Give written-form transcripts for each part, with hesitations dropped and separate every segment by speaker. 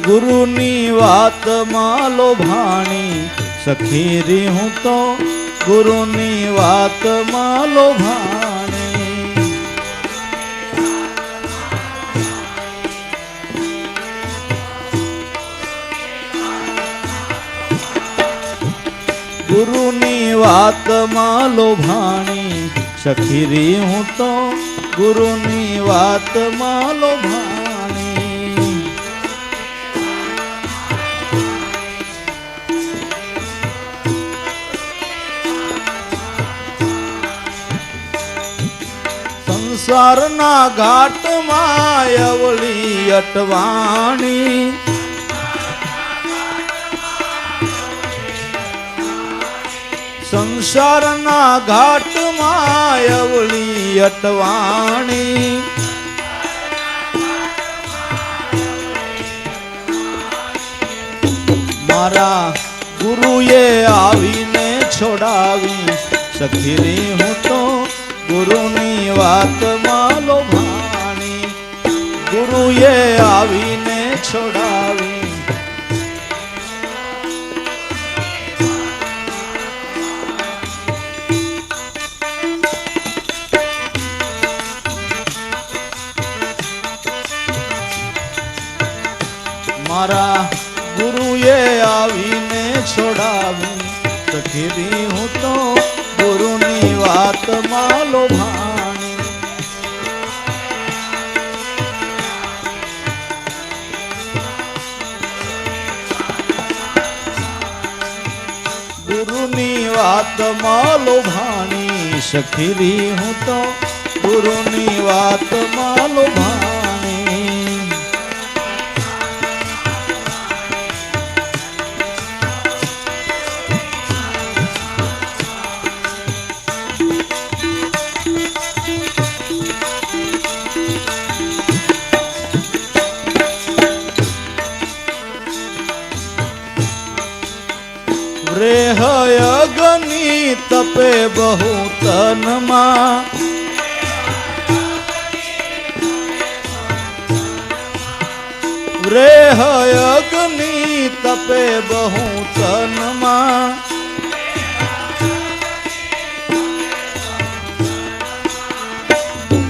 Speaker 1: ગુરુની વાતમાં લોભાણી સખી રી હું તો ગુરુની વાતમાં લોભાણી. ગુરુની વાતમાં લોભાણી સખી રી હું તો ગુરુની વાતમાં લોભાણી. સંસારના ઘાટમાં અવળી અટવાણી સંસારના ઘાટમાં અવળી અટવાણી મારા ગુરુએ આવીને છોડાવી સખી રે હું તો ગુરુની વાતમાં લોભાણી ગુરુએ આવીને છોડાવી મારા ગુરુએ આવીને છોડાવી સખી રે હું તો ગુરુની વાતમાં લોભાણી ગુરુની વાતમાં લોભાણી સખી રે હું તો ગુરુની વાતમાં લોભાણી રેહયગની તપે બહુ તનમાં રેહયગની તપે બહુ તનમાં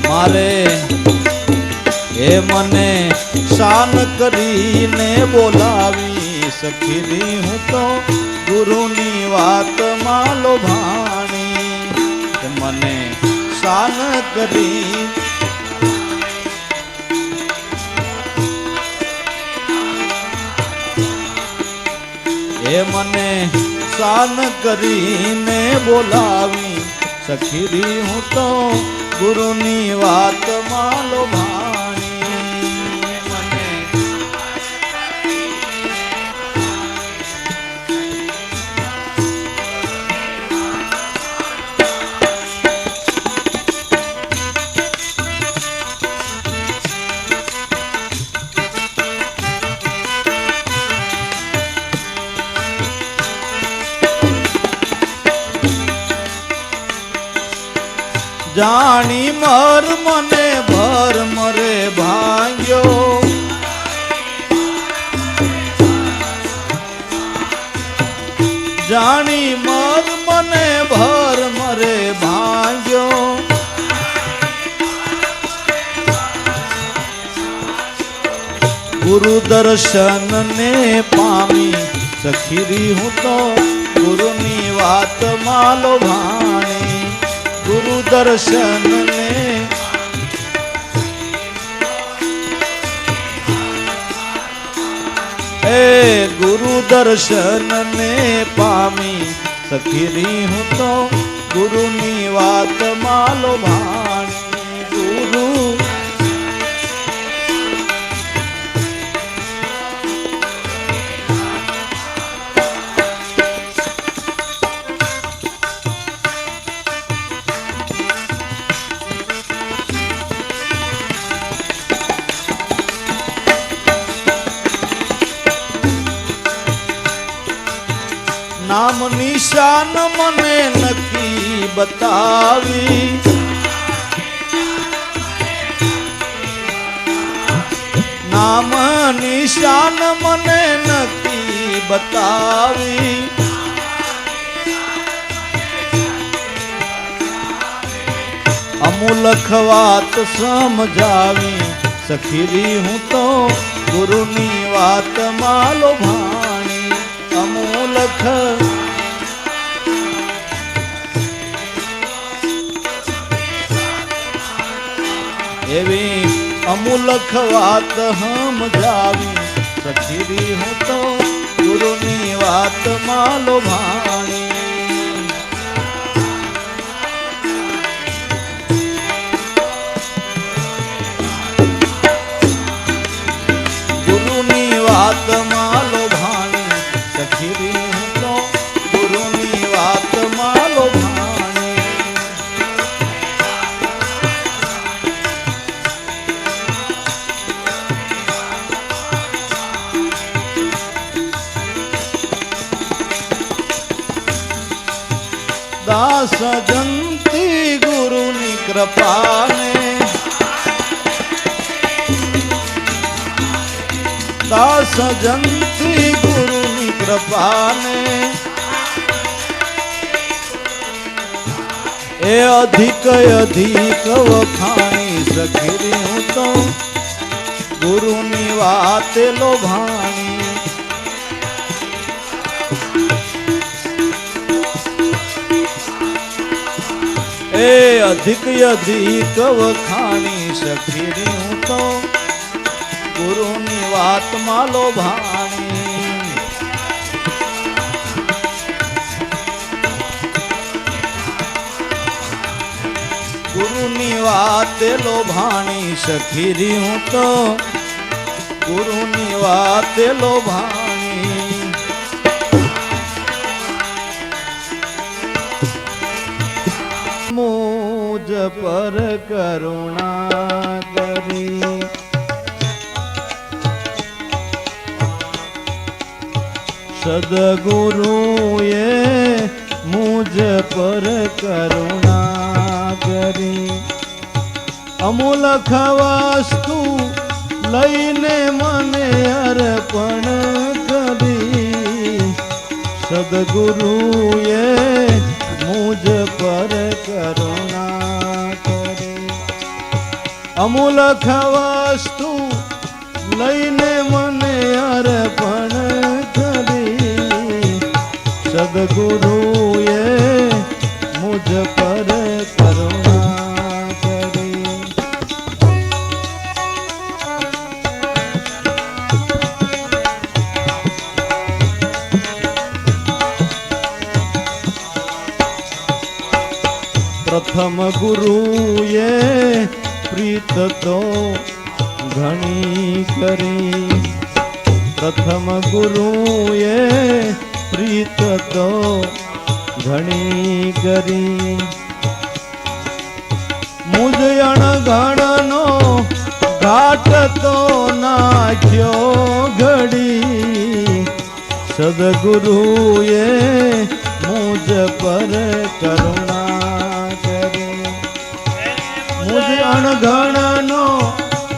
Speaker 1: મારે એ મને શાન કરીને બોલાવી સખી રે હું તો ગુરુની વાતમાં લોભાણી મને શાન કરી એ મને શાન કરીને બોલાવી સખી રે હું તો ગુરુની વાતમાં લોભાણી મને જાણી મર મને ભર મરે ભાંગ્યો જાણી મર મને ભર મરે ભાંગ્યો ગુરુ દર્શન ને પામી સખી રે હું તો ગુરુની વાતમાં લોભાણી ગુરુ દર્શન ને એ ગુરુ દર્શન ને પામી સખી રે હું તો ગુરુની વાતમાં લોભાણી ગુરુ નામ નિશાન મને નક્કી બતાવી નામ નિશાન મને નક્કી બતાવી અમૂલખ વાત સમજાવી સખી રે હું તો ગુરુની વાતમાં લોભાણી અમૂલખ એવી અમૂલખ વાત સમજાવી સખી રે હું તો ગુરુની વાતમાં લોભાણી દાસ જંતી ગુરુની કૃપાને દાસ જંતી ગુરુની કૃપાને એ અધિક અધિક વખાણી સખી હું તો ગુરુની વાતે લોભાણી એ અધિક અધિક વખાણી સખી હું તો ગુરુની વાતમાં લોભાણી ગુરુની વાતે લોભાણી સખી હું તો ગુરુની વાતે લોભાણી મુજ પર કરુણા કરી સદગુરુએ મુજ પર કરુણા કરી અમૂલક વસ્તુ લઈને મને અર્પણ કરી સદગુરુએ મુજ પર કરુણા કરી અમૂલક વસ્તુ લઈને મને અર્પણ કરી સદગુરુએ મુજ પર કરુણા કરી પ્રથમ ગુરુએ પ્રીત તો ઘણી કરી પ્રથમ ગુરુએ પ્રીત તો ઘણી કરી મુજ અણઘણનો ઘાટ તો નાખ્યો ઘડી સદગુરુએ મુજ પર કરુણા કરી મુજ અણઘણનો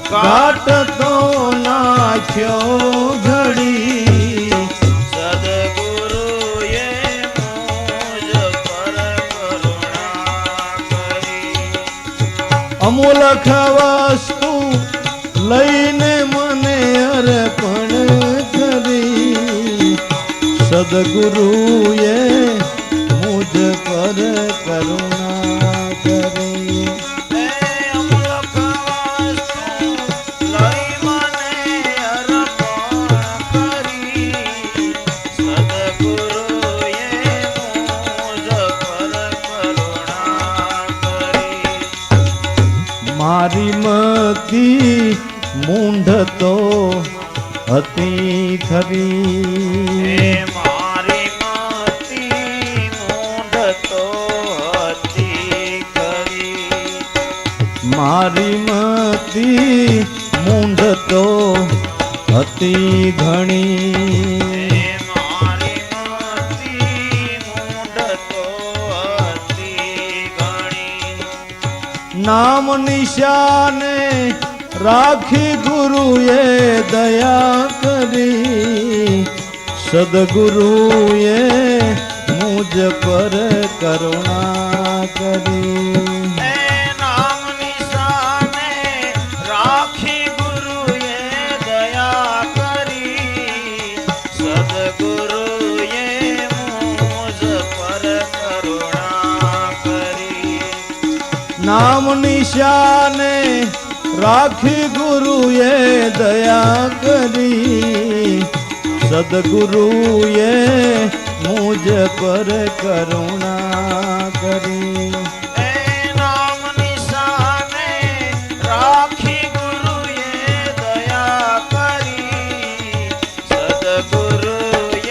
Speaker 1: ઘાટ તો નાખ્યો ઘડી
Speaker 2: સદગુરુએ મુજ પર કરુણા કરી
Speaker 1: અમૂલક વસ્તુ લઈને મને અર્પણ કરી સદગુરુએ મુજ પર કરુણા કરી મારી મતી મૂંઢ તો હતી ખરી
Speaker 2: મારી મતી મૂંઢ તો હતી ખરી
Speaker 1: મારી મતી મૂંઢ તો હતી ઘણી
Speaker 2: મારી મતી મૂંઢ તો હતી ઘણી
Speaker 1: નામ નિશાને રાખી ગુરુએ દયા કરી સદગુરુએ મુજ પર કરુણા કરી
Speaker 2: નામ નિશાને રાખી ગુરુએ દયા કરી સદગુરુએ મુજ પર કરુણા કરી
Speaker 1: નામ નિશાને રાખી ગુરુએ દયા કરી સદગુરુએ મુજ પર કરુણા કરી
Speaker 2: નામ નિશાને રાખી ગુરુએ દયા કરી સદગુરુએ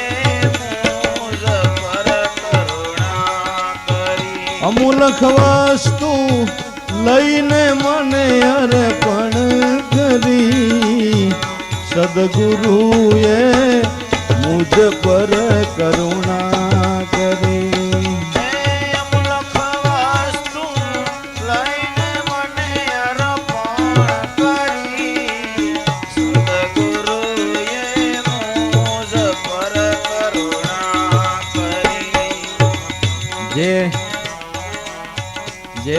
Speaker 2: મુજ પર કરુણા કરી
Speaker 1: અમૂલક વસ્તુ લઈને મને અર્પણ કરી સદગુરુએ મુજ પર કરુણા કરી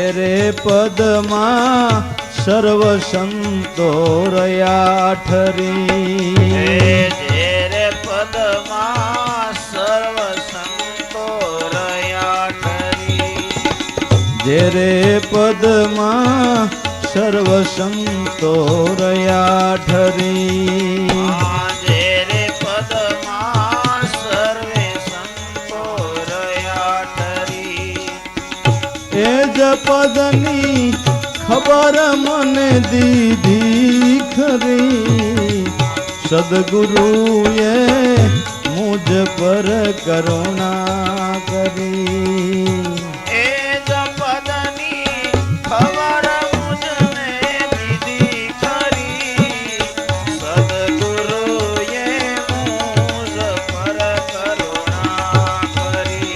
Speaker 1: જેરે પદમાં સર્વ સંતો રહ્યા ઠરી
Speaker 2: જેરે પદમાં સર્વ સંતો રહ્યા ઠરી
Speaker 1: જેરે પદમાં સર્વ સંતો રહ્યા ઠરી
Speaker 2: જેરે પદમાં સર્વે સંતો રહ્યા ઠરી
Speaker 1: એ જ પદની ખબર મને દીધી ખરી સદગુરુએ મુજ પર કરુણા કરી